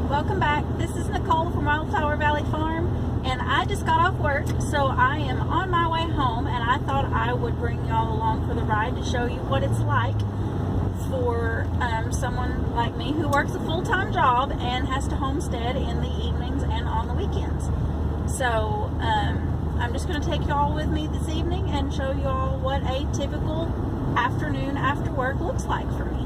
Welcome back. This is Nicole from Wildflower Valley Farm, and I just got off work, so I am on my way home, and I thought I would bring y'all along for the ride to show you what it's like for someone like me who works a full-time job and has to homestead in the evenings and on the weekends. So I'm just going to take y'all with me this evening and show y'all what a typical afternoon after work looks like for me.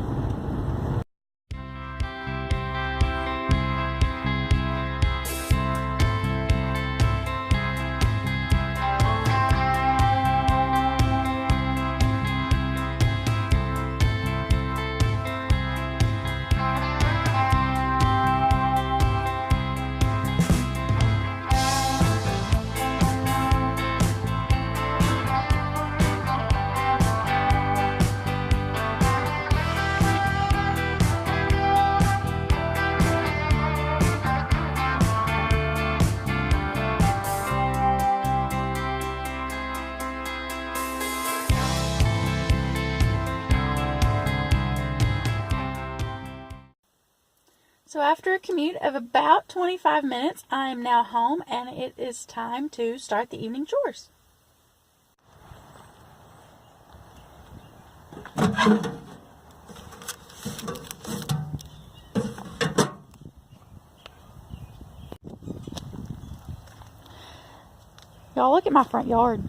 So after a commute of about 25 minutes, I am now home and it is time to start the evening chores. Y'all, look at my front yard.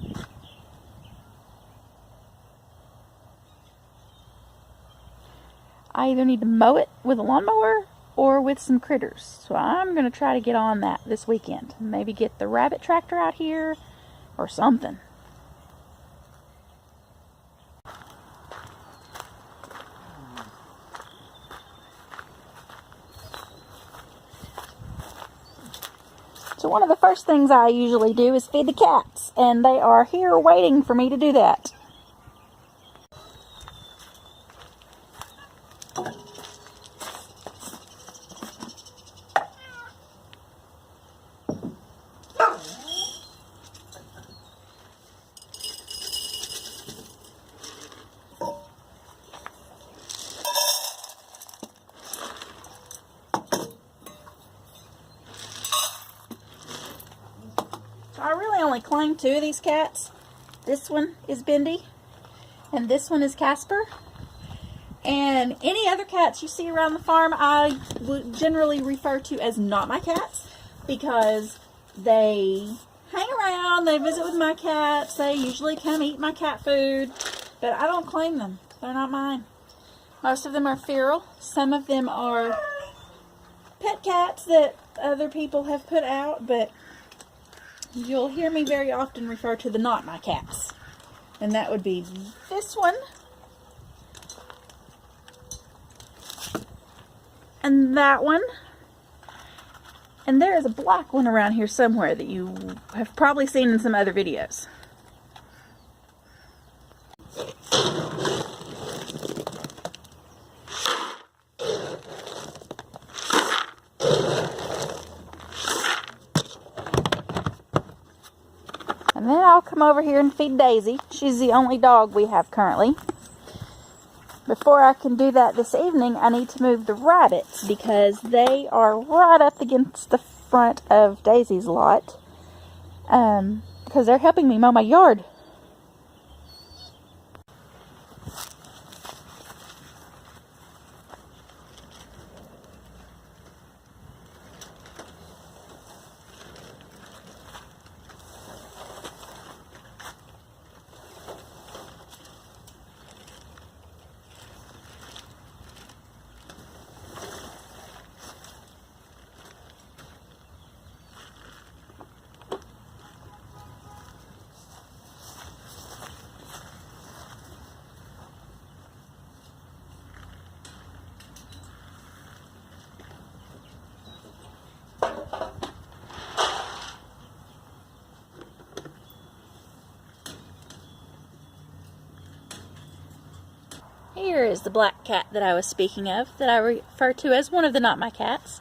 I either need to mow it with a lawnmower or with some critters. So I'm going to try to get on that this weekend. Maybe get the rabbit tractor out here or something. So one of the first things I usually do is feed the cats, and they are here waiting for me to do that. I really only claim two of these cats. This one is Bendy, and this one is Casper. And any other cats you see around the farm, I would generally refer to as not my cats, because they hang around, they visit with my cats, they usually come eat my cat food, but I don't claim them. They're not mine. Most of them are feral. Some of them are pet cats that other people have put out, but you'll hear me very often refer to the not my cats. And that would be this one. And that one. And there is a black one around here somewhere that you have probably seen in some other videos. And then I'll come over here and feed Daisy. She's the only dog we have currently. Before I can do that this evening, I need to move the rabbits because they are right up against the front of Daisy's lot. Because they're helping me mow my yard. Here is the black cat that I was speaking of, that I refer to as one of the not my cats.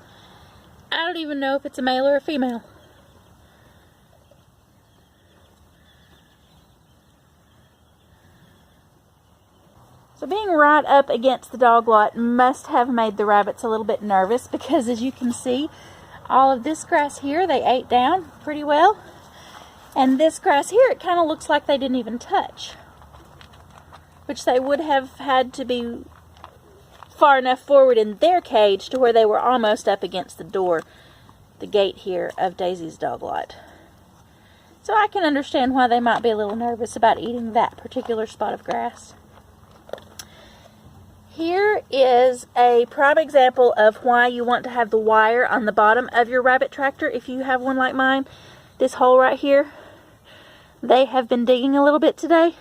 I don't even know if it's a male or a female. So being right up against the dog lot must have made the rabbits a little bit nervous, because as you can see, all of this grass here they ate down pretty well. And this grass here, it kind of looks like they didn't even touch, which they would have had to be far enough forward in their cage to where they were almost up against the door, the gate here of Daisy's dog lot. So I can understand why they might be a little nervous about eating that particular spot of grass. Here is a prime example of why you want to have the wire on the bottom of your rabbit tractor if you have one like mine. This hole right here, they have been digging a little bit today.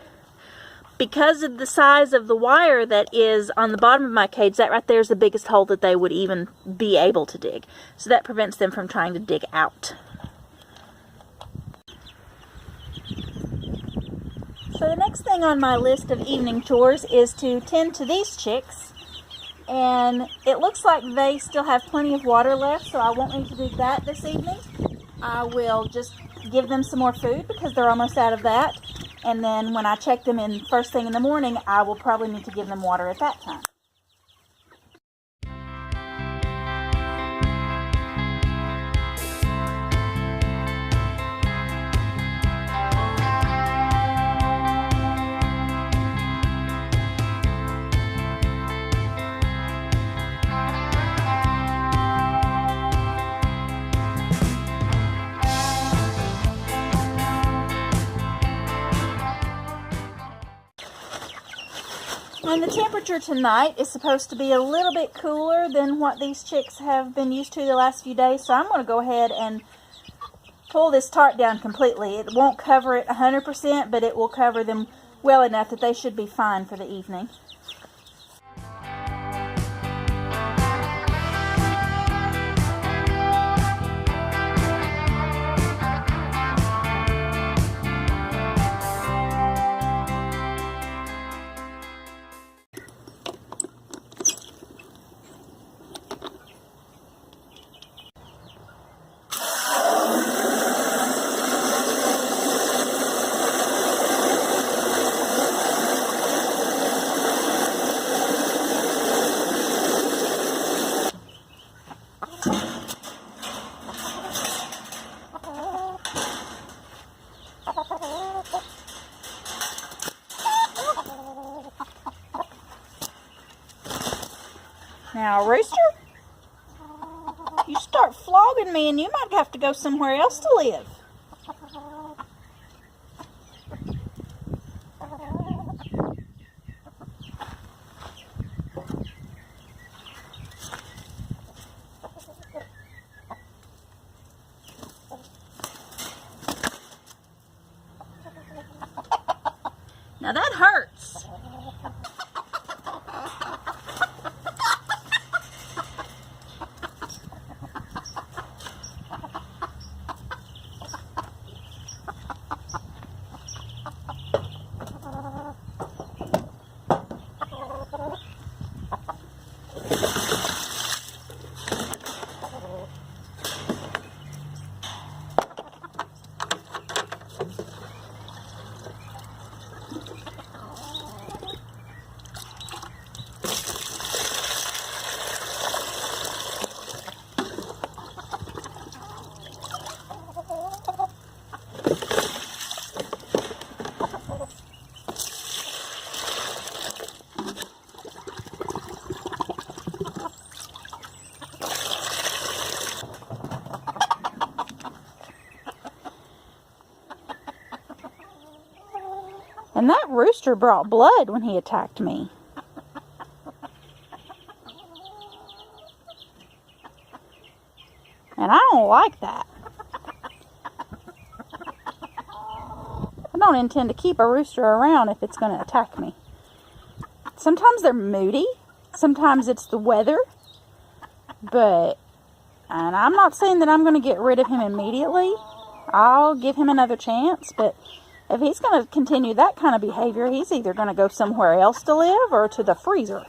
Because of the size of the wire that is on the bottom of my cage, that right there is the biggest hole that they would even be able to dig. So that prevents them from trying to dig out. So the next thing on my list of evening chores is to tend to these chicks. And it looks like they still have plenty of water left, so I won't need to do that this evening. I will just give them some more food because they're almost out of that. And then when I check them in first thing in the morning, I will probably need to give them water at that time. And the temperature tonight is supposed to be a little bit cooler than what these chicks have been used to the last few days. So I'm going to go ahead and pull this tarp down completely. It won't cover it 100%, but it will cover them well enough that they should be fine for the evening. Now, Rooster, you start flogging me and you might have to go somewhere else to live. Now that hurts. And that rooster brought blood when he attacked me. And I don't like that. I don't intend to keep a rooster around if it's going to attack me. Sometimes they're moody. Sometimes it's the weather. And I'm not saying that I'm going to get rid of him immediately. I'll give him another chance, but if he's going to continue that kind of behavior, he's either going to go somewhere else to live or to the freezer.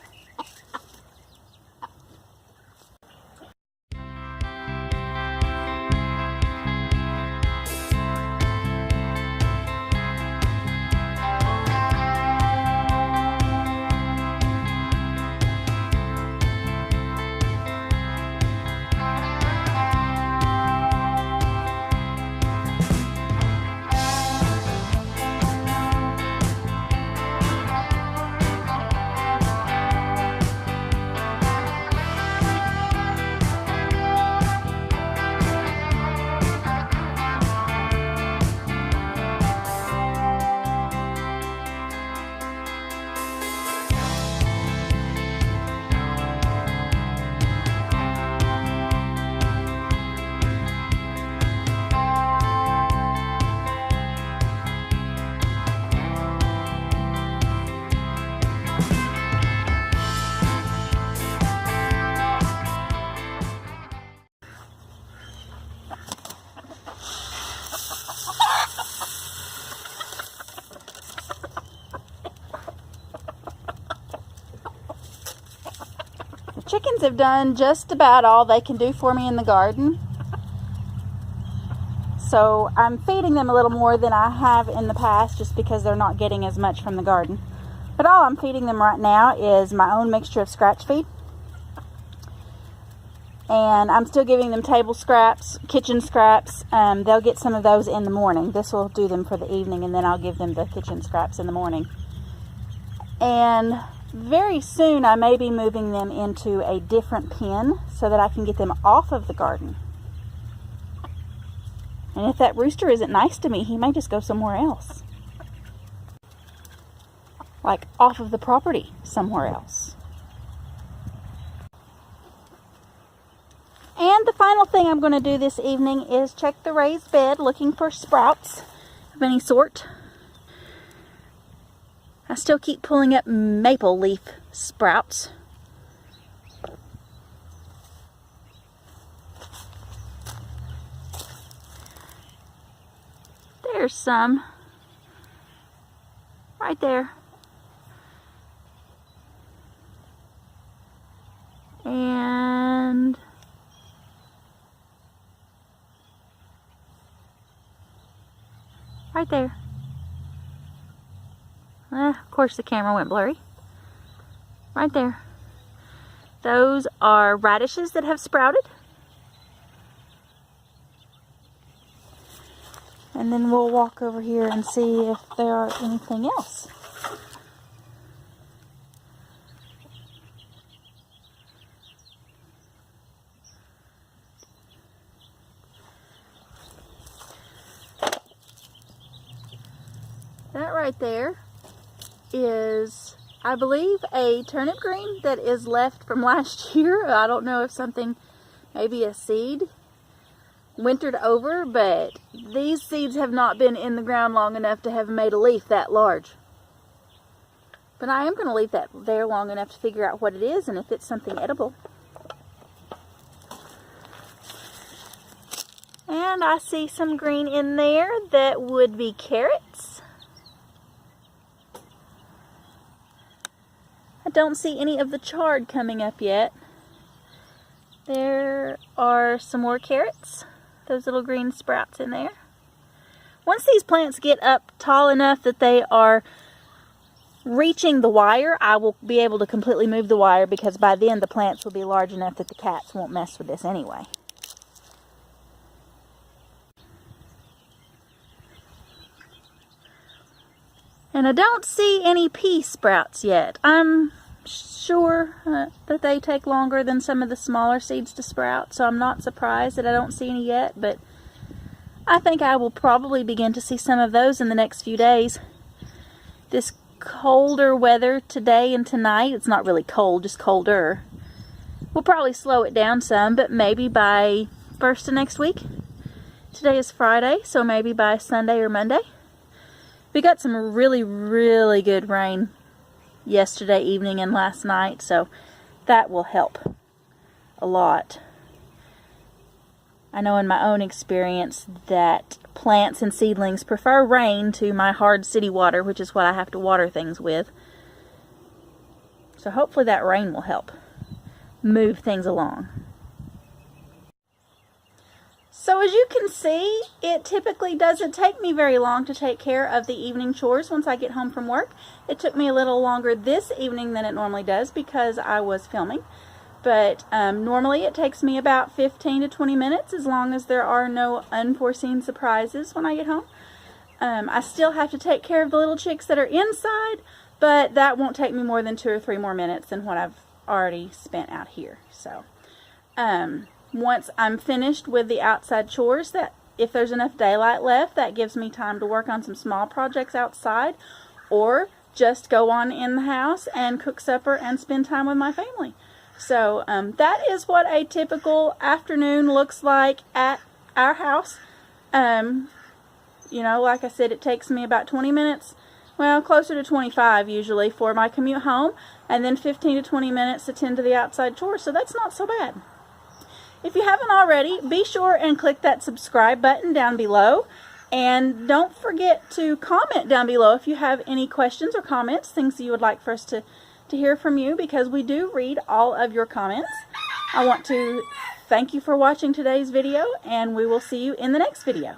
chickens have done just about all they can do for me in the garden. So I'm feeding them a little more than I have in the past just because they're not getting as much from the garden. But all I'm feeding them right now is my own mixture of scratch feed. And I'm still giving them table scraps, kitchen scraps. They'll get some of those in the morning. This will do them for the evening, and then I'll give them the kitchen scraps in the morning. And very soon I may be moving them into a different pen so that I can get them off of the garden. And if that rooster isn't nice to me, he may just go somewhere else. Like off of the property somewhere else. And the final thing I'm going to do this evening is check the raised bed looking for sprouts of any sort. I still keep pulling up maple leaf sprouts. There's some right there. And right there. Of course the camera went blurry. Right there. Those are radishes that have sprouted. And then we'll walk over here and see if there are anything else. That right there is, I believe, a turnip green that is left from last year. I don't know if something, maybe a seed, wintered over, but these seeds have not been in the ground long enough to have made a leaf that large. But I am going to leave that there long enough to figure out what it is and if it's something edible. And I see some green in there that would be carrots. I don't see any of the chard coming up yet. There are some more carrots. Those little green sprouts in there. Once these plants get up tall enough that they are reaching the wire, I will be able to completely move the wire, because by then the plants will be large enough that the cats won't mess with this anyway. And I don't see any pea sprouts yet. I'm sure that they take longer than some of the smaller seeds to sprout, so I'm not surprised that I don't see any yet, but I think I will probably begin to see some of those in the next few days. This colder weather today and tonight, it's not really cold, just colder, will probably slow it down some, but maybe by first of next week. Today is Friday, so maybe by Sunday or Monday. We got some really, really good rain yesterday evening and last night, so that will help a lot. I know in my own experience that plants and seedlings prefer rain to my hard city water, which is what I have to water things with. So hopefully that rain will help move things along. So as you can see, it typically doesn't take me very long to take care of the evening chores once I get home from work. It took me a little longer this evening than it normally does because I was filming. But normally it takes me about 15 to 20 minutes, as long as there are no unforeseen surprises when I get home. I still have to take care of the little chicks that are inside, but that won't take me more than 2 or 3 more minutes than what I've already spent out here. So once I'm finished with the outside chores, that if there's enough daylight left, that gives me time to work on some small projects outside, or just go on in the house and cook supper and spend time with my family. So that is what a typical afternoon looks like at our house. You know, like I said, it takes me about 20 minutes, well, closer to 25 usually, for my commute home, and then 15 to 20 minutes to tend to the outside chores, so that's not so bad. If you haven't already, be sure and click that subscribe button down below, and don't forget to comment down below if you have any questions or comments, things that you would like for us to to hear from you because we do read all of your comments. I want to thank you for watching today's video, and we will see you in the next video.